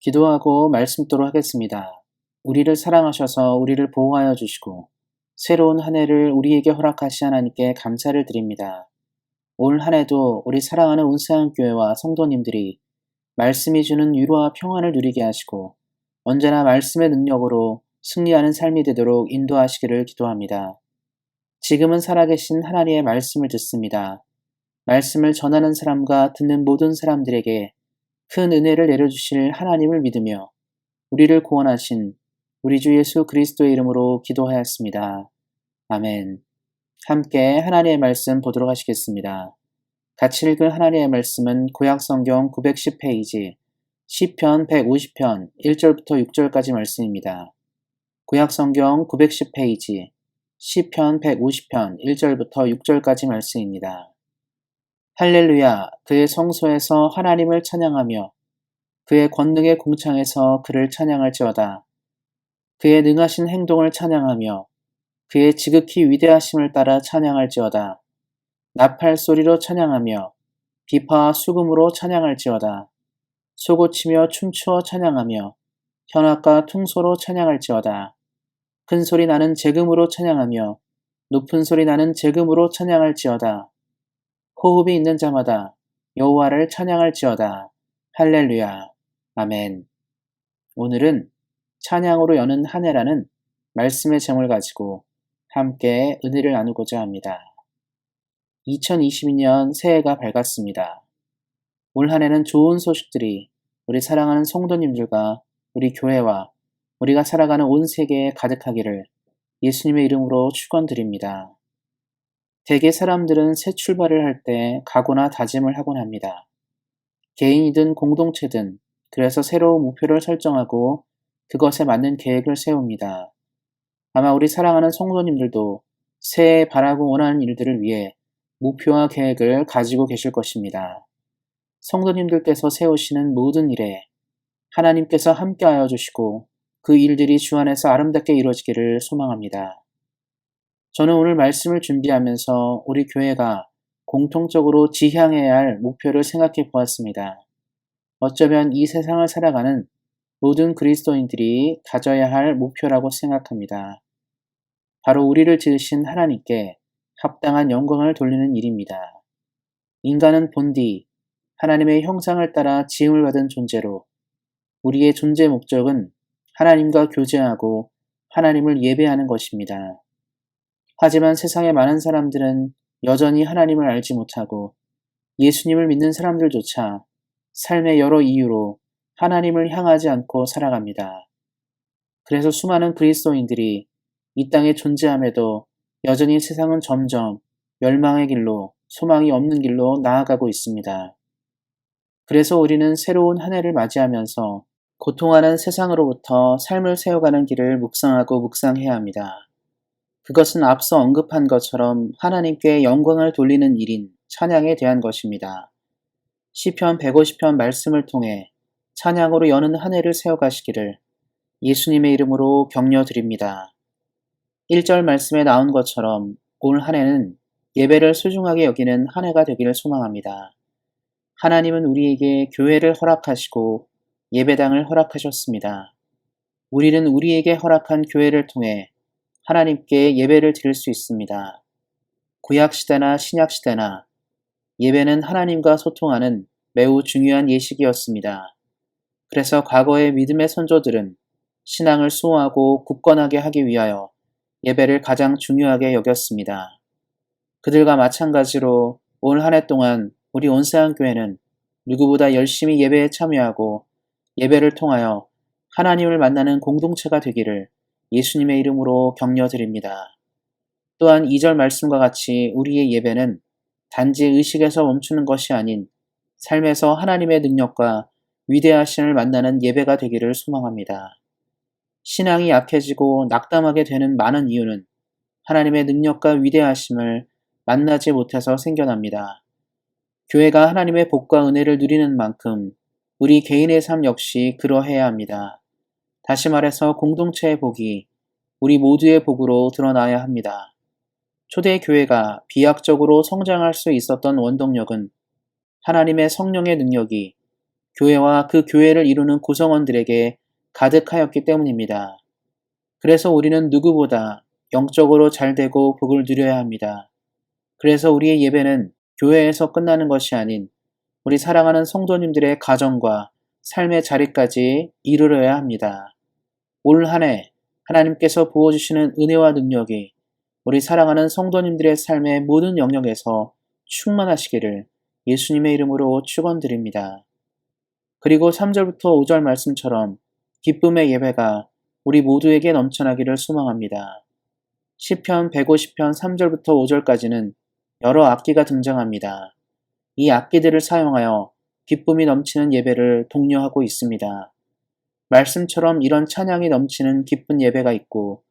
기도하고 말씀도록 하겠습니다. 우리를 사랑하셔서 우리를 보호하여 주시고 새로운 한 해를 우리에게 허락하신 하나님께 감사를 드립니다. 올 한 해도 우리 사랑하는 온세안교회와 성도님들이 말씀이 주는 위로와 평안을 누리게 하시고 언제나 말씀의 능력으로 승리하는 삶이 되도록 인도하시기를 기도합니다. 지금은 살아계신 하나님의 말씀을 듣습니다. 말씀을 전하는 사람과 듣는 모든 사람들에게 큰 은혜를 내려주실 하나님을 믿으며 우리를 구원하신 우리 주 예수 그리스도의 이름으로 기도하였습니다. 아멘. 함께 하나님의 말씀 보도록 하시겠습니다. 같이 읽을 하나님의 말씀은 구약성경 910페이지 시편 150편 1절부터 6절까지 말씀입니다. 구약성경 910페이지 시편 150편 1절부터 6절까지 말씀입니다. 할렐루야, 그의 성소에서 하나님을 찬양하며 그의 권능의 공창에서 그를 찬양할지어다. 그의 능하신 행동을 찬양하며 그의 지극히 위대하심을 따라 찬양할지어다. 나팔 소리로 찬양하며 비파와 수금으로 찬양할지어다. 소고치며 춤추어 찬양하며 현악과 퉁소로 찬양할지어다. 큰 소리 나는 재금으로 찬양하며 높은 소리 나는 재금으로 찬양할지어다. 호흡이 있는 자마다 여호와를 찬양할지어다. 할렐루야. 아멘. 오늘은 찬양으로 여는 한 해라는 말씀의 제목을 가지고 함께 은혜를 나누고자 합니다. 2022년 새해가 밝았습니다. 올 한 해는 좋은 소식들이 우리 사랑하는 성도님들과 우리 교회와 우리가 살아가는 온 세계에 가득하기를 예수님의 이름으로 축원드립니다. 대개 사람들은 새 출발을 할 때 각오나 다짐을 하곤 합니다. 개인이든 공동체든 그래서 새로운 목표를 설정하고 그것에 맞는 계획을 세웁니다. 아마 우리 사랑하는 성도님들도 새해 바라고 원하는 일들을 위해 목표와 계획을 가지고 계실 것입니다. 성도님들께서 세우시는 모든 일에 하나님께서 함께하여 주시고 그 일들이 주 안에서 아름답게 이루어지기를 소망합니다. 저는 오늘 말씀을 준비하면서 우리 교회가 공통적으로 지향해야 할 목표를 생각해 보았습니다. 어쩌면 이 세상을 살아가는 모든 그리스도인들이 가져야 할 목표라고 생각합니다. 바로 우리를 지으신 하나님께 합당한 영광을 돌리는 일입니다. 인간은 본디 하나님의 형상을 따라 지음을 받은 존재로 우리의 존재 목적은 하나님과 교제하고 하나님을 예배하는 것입니다. 하지만 세상의 많은 사람들은 여전히 하나님을 알지 못하고 예수님을 믿는 사람들조차 삶의 여러 이유로 하나님을 향하지 않고 살아갑니다. 그래서 수많은 그리스도인들이 이 땅에 존재함에도 여전히 세상은 점점 멸망의 길로 소망이 없는 길로 나아가고 있습니다. 그래서 우리는 새로운 한 해를 맞이하면서 고통하는 세상으로부터 삶을 세워가는 길을 묵상하고 묵상해야 합니다. 그것은 앞서 언급한 것처럼 하나님께 영광을 돌리는 일인 찬양에 대한 것입니다. 시편 150편 말씀을 통해 찬양으로 여는 한 해를 세워가시기를 예수님의 이름으로 격려드립니다. 1절 말씀에 나온 것처럼 올 한 해는 예배를 소중하게 여기는 한 해가 되기를 소망합니다. 하나님은 우리에게 교회를 허락하시고 예배당을 허락하셨습니다. 우리는 우리에게 허락한 교회를 통해 하나님께 예배를 드릴 수 있습니다. 구약시대나 신약시대나 예배는 하나님과 소통하는 매우 중요한 예식이었습니다. 그래서 과거의 믿음의 선조들은 신앙을 수호하고 굳건하게 하기 위하여 예배를 가장 중요하게 여겼습니다. 그들과 마찬가지로 올 한 해 동안 우리 온세안교회는 누구보다 열심히 예배에 참여하고 예배를 통하여 하나님을 만나는 공동체가 되기를 예수님의 이름으로 격려드립니다. 또한 2절 말씀과 같이 우리의 예배는 단지 의식에서 멈추는 것이 아닌 삶에서 하나님의 능력과 위대하심을 만나는 예배가 되기를 소망합니다. 신앙이 약해지고 낙담하게 되는 많은 이유는 하나님의 능력과 위대하심을 만나지 못해서 생겨납니다. 교회가 하나님의 복과 은혜를 누리는 만큼 우리 개인의 삶 역시 그러해야 합니다. 다시 말해서 공동체의 복이 우리 모두의 복으로 드러나야 합니다. 초대 교회가 비약적으로 성장할 수 있었던 원동력은 하나님의 성령의 능력이 교회와 그 교회를 이루는 구성원들에게 가득하였기 때문입니다. 그래서 우리는 누구보다 영적으로 잘되고 복을 누려야 합니다. 그래서 우리의 예배는 교회에서 끝나는 것이 아닌 우리 사랑하는 성도님들의 가정과 삶의 자리까지 이르러야 합니다. 올 한 해 하나님께서 부어주시는 은혜와 능력이 우리 사랑하는 성도님들의 삶의 모든 영역에서 충만하시기를 예수님의 이름으로 축원드립니다. 그리고 3절부터 5절 말씀처럼 기쁨의 예배가 우리 모두에게 넘쳐나기를 소망합니다. 시편 150편 3절부터 5절까지는 여러 악기가 등장합니다. 이 악기들을 사용하여 기쁨이 넘치는 예배를 독려하고 있습니다. 말씀처럼 이런 찬양이 넘치는 기쁜 예배가 있고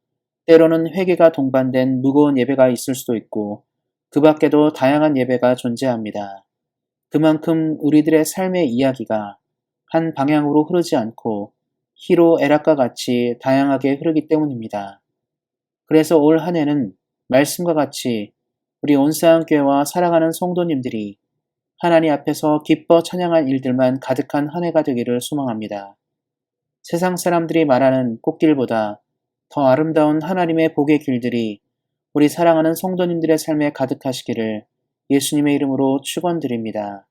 때로는 회개가 동반된 무거운 예배가 있을 수도 있고 그 밖에도 다양한 예배가 존재합니다. 그만큼 우리들의 삶의 이야기가 한 방향으로 흐르지 않고 희로 애락과 같이 다양하게 흐르기 때문입니다. 그래서 올 한 해는 말씀과 같이 우리 온사랑교회와 사랑하는 성도님들이 하나님 앞에서 기뻐 찬양할 일들만 가득한 한 해가 되기를 소망합니다. 세상 사람들이 말하는 꽃길보다 더 아름다운 하나님의 복의 길들이 우리 사랑하는 성도님들의 삶에 가득하시기를 예수님의 이름으로 축원드립니다.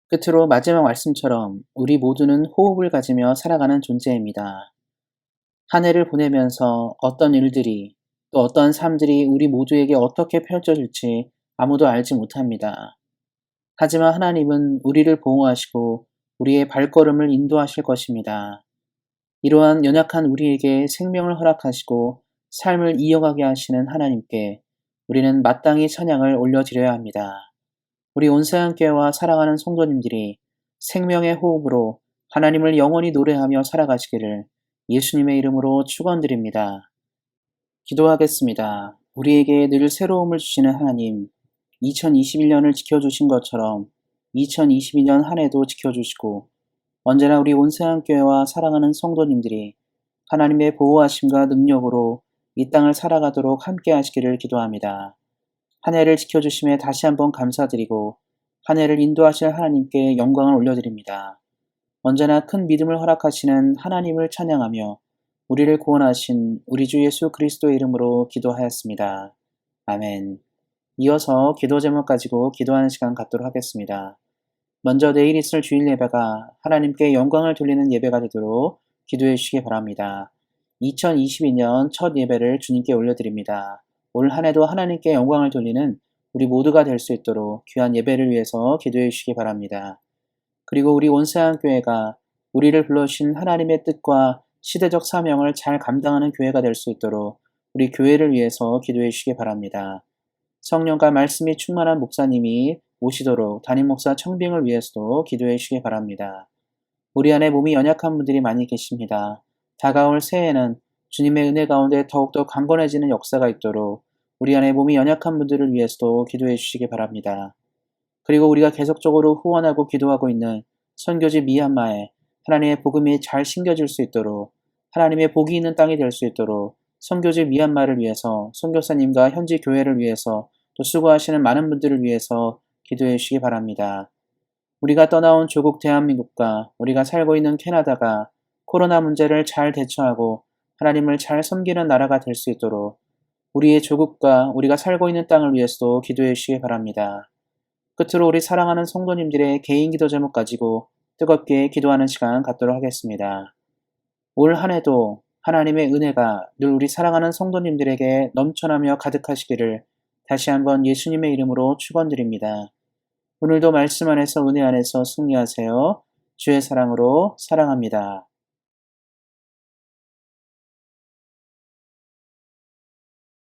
끝으로 마지막 말씀처럼 우리 모두는 호흡을 가지며 살아가는 존재입니다. 한 해를 보내면서 어떤 일들이 또 어떤 삶들이 우리 모두에게 어떻게 펼쳐질지 아무도 알지 못합니다. 하지만 하나님은 우리를 보호하시고 우리의 발걸음을 인도하실 것입니다. 이러한 연약한 우리에게 생명을 허락하시고 삶을 이어가게 하시는 하나님께 우리는 마땅히 찬양을 올려드려야 합니다. 우리 온사랑교회와 사랑하는 성도님들이 생명의 호흡으로 하나님을 영원히 노래하며 살아가시기를 예수님의 이름으로 축원드립니다. 기도하겠습니다. 우리에게 늘 새로움을 주시는 하나님, 2021년을 지켜주신 것처럼 2022년 한 해도 지켜주시고 언제나 우리 온사랑교회와 사랑하는 성도님들이 하나님의 보호하심과 능력으로 이 땅을 살아가도록 함께 하시기를 기도합니다. 한 해를 지켜주심에 다시 한번 감사드리고 한 해를 인도하실 하나님께 영광을 올려드립니다. 언제나 큰 믿음을 허락하시는 하나님을 찬양하며 우리를 구원하신 우리 주 예수 그리스도의 이름으로 기도하였습니다. 아멘. 이어서 기도 제목 가지고 기도하는 시간 갖도록 하겠습니다. 먼저 내일 있을 주일 예배가 하나님께 영광을 돌리는 예배가 되도록 기도해 주시기 바랍니다. 2022년 첫 예배를 주님께 올려드립니다. 올 한 해도 하나님께 영광을 돌리는 우리 모두가 될 수 있도록 귀한 예배를 위해서 기도해 주시기 바랍니다. 그리고 우리 온사랑교회가 우리를 불러주신 하나님의 뜻과 시대적 사명을 잘 감당하는 교회가 될 수 있도록 우리 교회를 위해서 기도해 주시기 바랍니다. 성령과 말씀이 충만한 목사님이 오시도록 담임 목사 청빙을 위해서도 기도해 주시기 바랍니다. 우리 안에 몸이 연약한 분들이 많이 계십니다. 다가올 새해에는 주님의 은혜 가운데 더욱더 강건해지는 역사가 있도록 우리 안에 몸이 연약한 분들을 위해서도 기도해 주시기 바랍니다. 그리고 우리가 계속적으로 후원하고 기도하고 있는 선교지 미얀마에 하나님의 복음이 잘 심겨질 수 있도록 하나님의 복이 있는 땅이 될 수 있도록 선교지 미얀마를 위해서 선교사님과 현지 교회를 위해서 또 수고하시는 많은 분들을 위해서 기도해 주시기 바랍니다. 우리가 떠나온 조국 대한민국과 우리가 살고 있는 캐나다가 코로나 문제를 잘 대처하고 하나님을 잘 섬기는 나라가 될 수 있도록 우리의 조국과 우리가 살고 있는 땅을 위해서도 기도해 주시기 바랍니다. 끝으로 우리 사랑하는 성도님들의 개인 기도 제목 가지고 뜨겁게 기도하는 시간 갖도록 하겠습니다. 올 한 해도 하나님의 은혜가 늘 우리 사랑하는 성도님들에게 넘쳐나며 가득하시기를 다시 한번 예수님의 이름으로 축원드립니다. 오늘도 말씀 안에서 은혜 안에서 승리하세요. 주의 사랑으로 사랑합니다.